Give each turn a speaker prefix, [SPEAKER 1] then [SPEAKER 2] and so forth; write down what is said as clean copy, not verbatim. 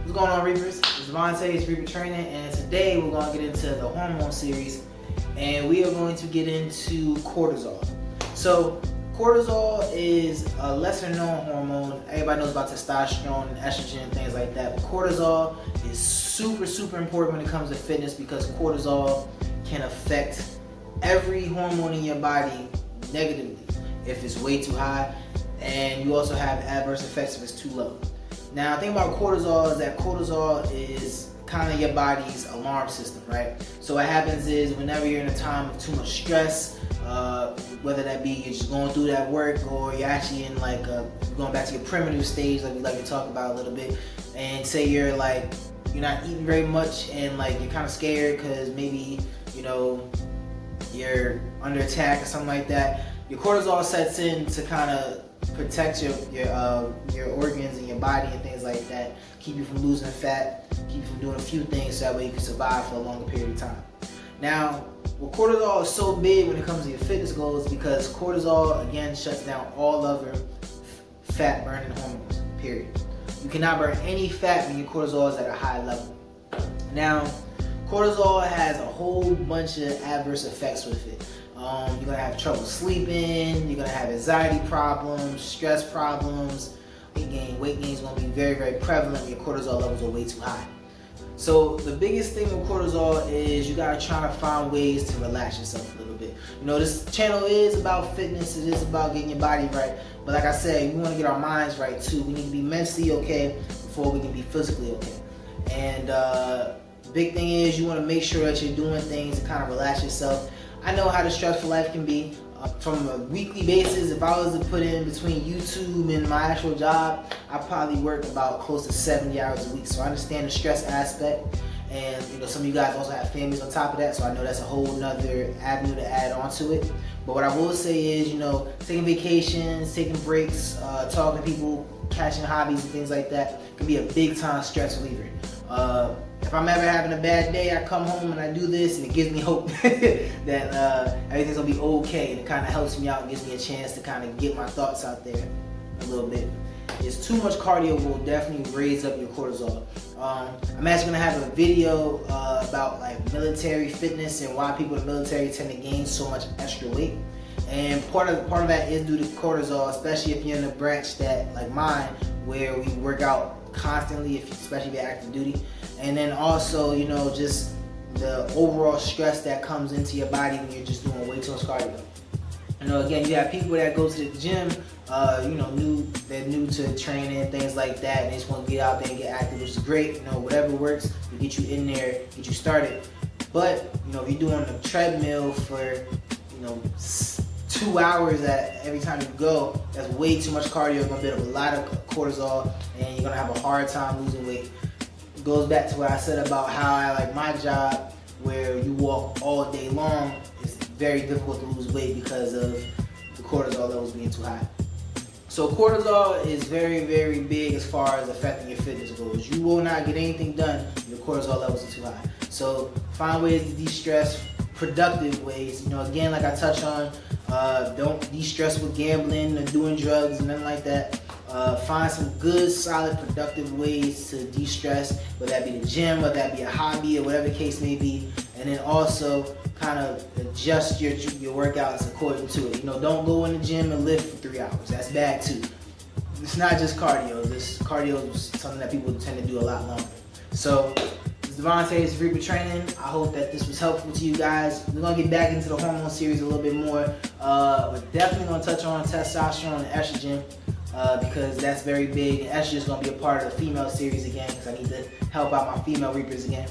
[SPEAKER 1] What's going on, Reapers? It's Devontae, it's Reaper Training, and today we're going to get into the Hormone series, and we are going to get into cortisol. So, cortisol is a lesser known hormone. Everybody knows about testosterone and estrogen and things like that, but cortisol is super important when it comes to fitness because cortisol can affect every hormone in your body negatively if it's way too high, and you also have adverse effects if it's too low. Now, the thing about cortisol is that cortisol is kind of your body's alarm system, right? So what happens is whenever you're in a time of too much stress, whether that be you're just going through that work or you're actually in like going back to your primitive stage like we like to talk about a little bit, and say you're not eating very much and like you're kind of scared because maybe you're under attack or something like that, your cortisol sets in to kind of protect your organs and your body and things like that, keep you from losing fat, keep you from doing a few things so that way you can survive for a longer period of time. Now, well, cortisol is so big when it comes to your fitness goals because cortisol, again, shuts down all other fat burning hormones, period. You cannot burn any fat when your cortisol is at a high level. Now, cortisol has a whole bunch of adverse effects with it. You're gonna have trouble sleeping, you're gonna have anxiety problems, stress problems, weight gain is gonna be very prevalent when your cortisol levels are way too high. So the biggest thing with cortisol is you gotta try to find ways to relax yourself a little bit. This channel is about fitness, it is about getting your body right, but like I said, we wanna get our minds right too. We need to be mentally okay before we can be physically okay. And the big thing is you wanna make sure that you're doing things to kind of relax yourself. I know how the stressful life can be. From a weekly basis, if I was to put in between YouTube and my actual job, I probably work about close to 70 hours a week. So I understand the stress aspect, and some of you guys also have families on top of that, so I know that's a whole nother avenue to add onto it. But what I will say is, taking vacations, taking breaks, talking to people, catching hobbies and things like that can be a big time stress reliever. If I'm ever having a bad day, I come home and I do this, and it gives me hope that everything's gonna be okay, and it kind of helps me out and gives me a chance to kind of get my thoughts out there a little bit. It's too much cardio will definitely raise up your cortisol. I'm actually gonna have a video about like military fitness and why people in the military tend to gain so much extra weight. And part of that is due to cortisol, especially if you're in a branch that like mine, where we work out constantly, especially if you're active duty. And then also, just the overall stress that comes into your body when you're just doing way too much cardio. Again, you have people that go to the gym, they're new to training, things like that, and they just want to get out there and get active, which is great. Whatever works to get you in there, get you started. But, if you're doing a treadmill for, 2 hours every time you go, that's way too much cardio. You're going to build up a lot of cortisol, and you're going to have a hard time losing weight. It goes back to what I said about how I like my job, where you walk all day long. It's very difficult to lose weight because of the cortisol levels being too high. So cortisol is very big as far as affecting your fitness goals. You will not get anything done if your cortisol levels are too high. So find ways to de-stress, productive ways. Again, like I touched on, don't de-stress with gambling or doing drugs and nothing like that. Find some good, solid, productive ways to de-stress, whether that be the gym, whether that be a hobby, or whatever the case may be. And then also kind of adjust your workouts according to it. Don't go in the gym and lift for 3 hours. That's bad too. It's not just cardio. Cardio is something that people tend to do a lot longer. So, this is Devontae, it's Reaper Training. I hope that this was helpful to you guys. We're going to get back into the hormone series a little bit more. We're definitely going to touch on testosterone and estrogen. Because that's very big, and estrogen is going to be a part of the female series again, because I need to help out my female reapers again.